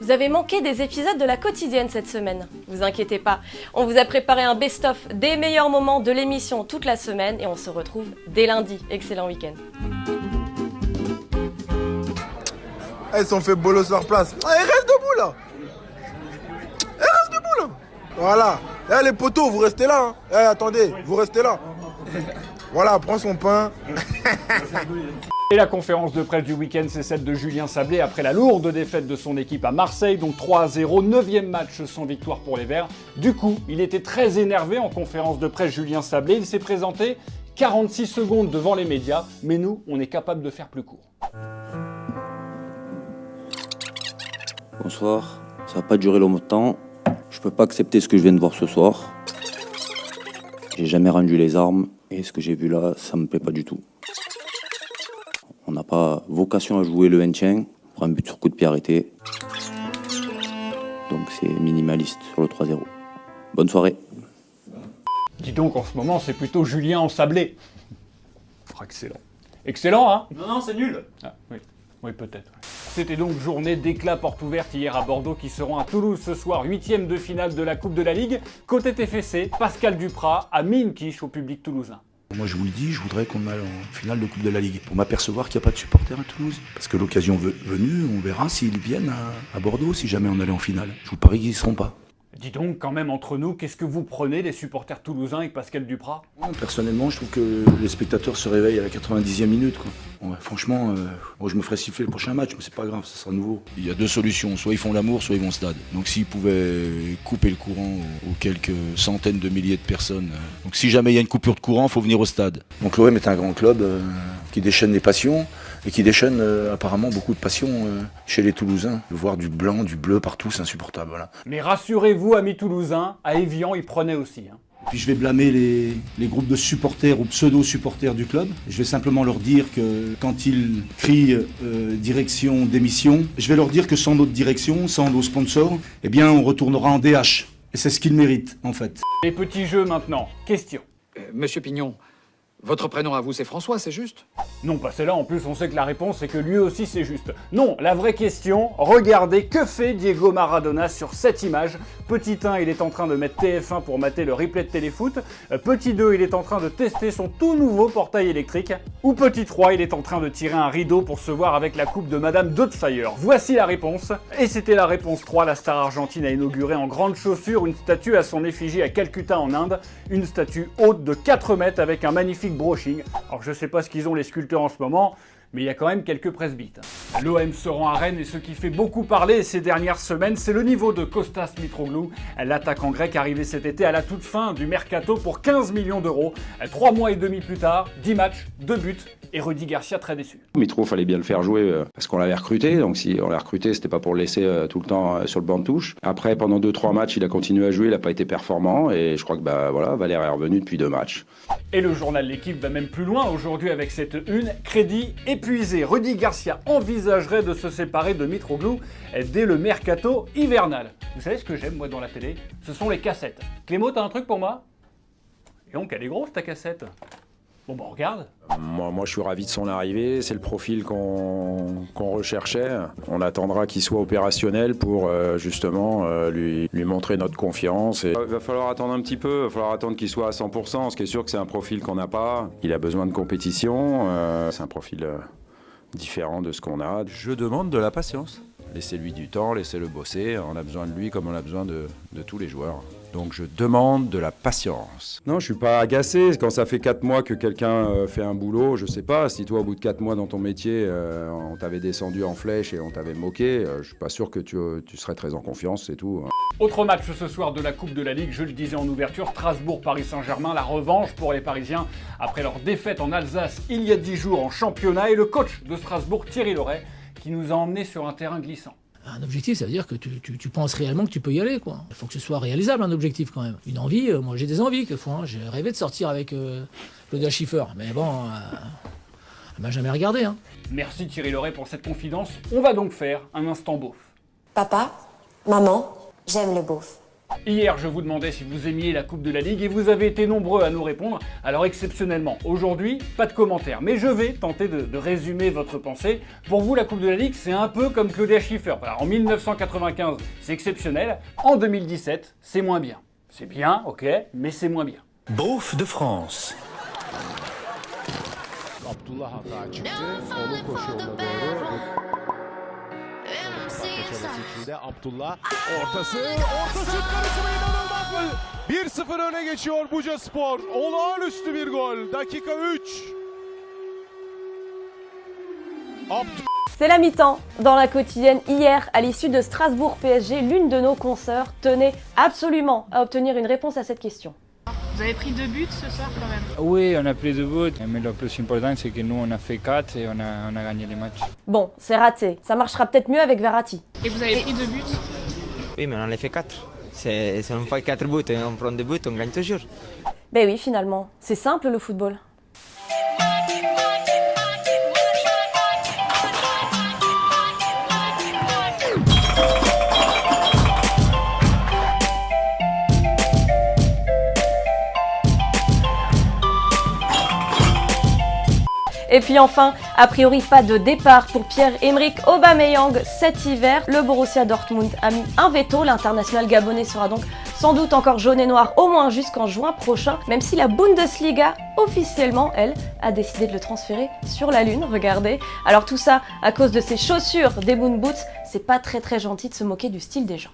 Vous avez manqué des épisodes de la quotidienne cette semaine. Vous inquiétez pas, on vous a préparé un best-of des meilleurs moments de l'émission toute la semaine et on se retrouve dès lundi. Excellent week-end. Ils sont fait bolos sur place. Reste debout là. Reste debout là. Voilà. Les poteaux, vous restez là. Attendez, vous restez là. Voilà, prends son pain. Et la conférence de presse du week-end, c'est celle de Julien Sablé après la lourde défaite de son équipe à Marseille, donc 3-0, 9e match sans victoire pour les Verts. Du coup, il était très énervé en conférence de presse Julien Sablé. Il s'est présenté 46 secondes devant les médias, mais nous, on est capable de faire plus court. Bonsoir, ça va pas durer longtemps. Je peux pas accepter ce que je viens de voir ce soir. J'ai jamais rendu les armes et ce que j'ai vu là, ça me plaît pas du tout. On n'a pas vocation à jouer le maintien pour un but sur coup de pied arrêté. Donc c'est minimaliste sur le 3-0. Bonne soirée. Dis donc, en ce moment, c'est plutôt Julien en Sablé. Oh, excellent. Excellent, hein? Non, c'est nul. Ah, oui. Oui, peut-être. Ouais. C'était donc journée d'éclat porte ouverte hier à Bordeaux qui seront à Toulouse ce soir, 8e de finale de la Coupe de la Ligue. Côté TFC, Pascal Duprat a mis une quiche au public toulousain. Moi je vous le dis, je voudrais qu'on aille en finale de Coupe de la Ligue pour m'apercevoir qu'il n'y a pas de supporters à Toulouse. Parce que l'occasion venue, on verra s'ils viennent à Bordeaux si jamais on allait en finale. Je vous parie qu'ils n'y seront pas. Dis donc, quand même, entre nous, qu'est-ce que vous prenez les supporters toulousains avec Pascal Duprat? Personnellement, je trouve que les spectateurs se réveillent à la 90e minute, quoi. Ouais, franchement, moi je me ferais siffler le prochain match, mais c'est pas grave, ça sera nouveau. Il y a deux solutions, soit ils font l'amour, soit ils vont au stade. Donc s'ils pouvaient couper le courant aux quelques centaines de milliers de personnes, donc si jamais il y a une coupure de courant, il faut venir au stade. Donc l'OM est un grand club qui déchaîne les passions et qui déchaîne apparemment beaucoup de passions chez les Toulousains. Voir du blanc, du bleu partout, c'est insupportable. Voilà. Mais rassurez-vous, amis toulousains, à Évian, ils prenaient aussi. Hein. Puis je vais blâmer les groupes de supporters ou pseudo-supporters du club. Je vais simplement leur dire que quand ils crient direction démission, je vais leur dire que sans notre direction, sans nos sponsors, eh bien on retournera en DH. Et c'est ce qu'ils méritent en fait. Les petits jeux maintenant. Question. Monsieur Pignon, votre prénom à vous c'est François, c'est juste? Non, pas celle-là, en plus on sait que la réponse est que lui aussi c'est juste. Non, la vraie question, regardez que fait Diego Maradona sur cette image. Petit 1, il est en train de mettre TF1 pour mater le replay de téléfoot. Petit 2, il est en train de tester son tout nouveau portail électrique. Ou petit 3, il est en train de tirer un rideau pour se voir avec la coupe de Madame Doubtfire. Voici la réponse. Et c'était la réponse 3, la star argentine a inauguré en grande chaussure une statue à son effigie à Calcutta en Inde. Une statue haute de 4 mètres avec un magnifique brushing. Alors je sais pas ce qu'ils ont les sculpteurs en ce moment, mais il y a quand même quelques presbytes. L'OM se rend à Rennes et ce qui fait beaucoup parler ces dernières semaines, c'est le niveau de Kostas Mitroglou, l'attaquant grec arrivé cet été à la toute fin du mercato pour 15 millions d'euros. 3 mois et demi plus tard, 10 matchs, 2 buts et Rudy Garcia très déçu. Mitro, fallait bien le faire jouer parce qu'on l'avait recruté, donc si on l'a recruté, c'était pas pour le laisser tout le temps sur le banc de touche. Après, pendant 2-3 matchs, il a continué à jouer, il a pas été performant et je crois que Valère est revenu depuis 2 matchs. Et le journal L'Équipe va même plus loin aujourd'hui avec cette une, crédit épuisé. Rudy Garcia envisagerait de se séparer de Mitroglou dès le mercato hivernal. Vous savez ce que j'aime moi dans la télé? Ce sont les cassettes. Clément, t'as un truc pour moi? Et donc elle est grosse ta cassette. Bon bah regarde. Moi je suis ravi de son arrivée, c'est le profil qu'on recherchait. On attendra qu'il soit opérationnel pour justement lui montrer notre confiance. Et... Il va falloir attendre un petit peu, il va falloir attendre qu'il soit à 100%. Ce qui est sûr que c'est un profil qu'on n'a pas. Il a besoin de compétition, c'est un profil différent de ce qu'on a. Je demande de la patience. Laissez-lui du temps, laissez-le bosser. On a besoin de lui comme on a besoin de tous les joueurs. Donc je demande de la patience. Non, je suis pas agacé. Quand ça fait 4 mois que quelqu'un fait un boulot, je sais pas, si toi au bout de 4 mois dans ton métier, on t'avait descendu en flèche et on t'avait moqué, je suis pas sûr que tu serais très en confiance, c'est tout. Autre match ce soir de la Coupe de la Ligue, je le disais en ouverture, Strasbourg-Paris Saint-Germain, la revanche pour les Parisiens après leur défaite en Alsace il y a 10 jours en championnat et le coach de Strasbourg, Thierry Loret, qui nous a emmenés sur un terrain glissant. Un objectif, ça veut dire que tu penses réellement que tu peux y aller, quoi. Il faut que ce soit réalisable, un objectif, quand même. Une envie, moi j'ai des envies, quelquefois. Hein. J'ai rêvé de sortir avec Claudia Schiffer, mais bon, elle m'a jamais regardé. Hein. Merci Thierry Loret pour cette confidence. On va donc faire un instant beauf. Papa, maman, j'aime le beauf. Hier, je vous demandais si vous aimiez la Coupe de la Ligue et vous avez été nombreux à nous répondre. Alors exceptionnellement, aujourd'hui, pas de commentaires. Mais je vais tenter de résumer votre pensée. Pour vous, la Coupe de la Ligue, c'est un peu comme Claudia Schiffer. Alors, en 1995, c'est exceptionnel. En 2017, c'est moins bien. C'est bien, ok, mais c'est moins bien. Bouffe de France. Abdullah hata çıktı. Onun koşu yoluna doğru. Abdullah ortası karışımı inanılmaz mı? 1-0 öne geçiyor Bucaspor. Olağanüstü bir gol. Dakika 3. C'est la mi-temps. Dans la quotidienne, hier, à l'issue de Strasbourg-PSG, l'une de nos consoeurs tenait absolument à obtenir une réponse à cette question. Vous avez pris 2 buts ce soir quand même? Oui, on a pris 2 buts, mais le plus important c'est que nous on a fait 4 et on a gagné les matchs. Bon, c'est raté. Ça marchera peut-être mieux avec Verratti. Et vous avez pris 2 buts? Oui, mais on en a fait 4. Si on fait 4 buts et on prend 2 buts, on gagne toujours. Ben oui, finalement. C'est simple le football. Et puis enfin, a priori pas de départ pour Pierre-Emerick Aubameyang cet hiver. Le Borussia Dortmund a mis un veto. L'international gabonais sera donc sans doute encore jaune et noir au moins jusqu'en juin prochain, même si la Bundesliga, officiellement, elle, a décidé de le transférer sur la Lune, regardez. Alors tout ça à cause de ses chaussures des Moon Boots, c'est pas très gentil de se moquer du style des gens.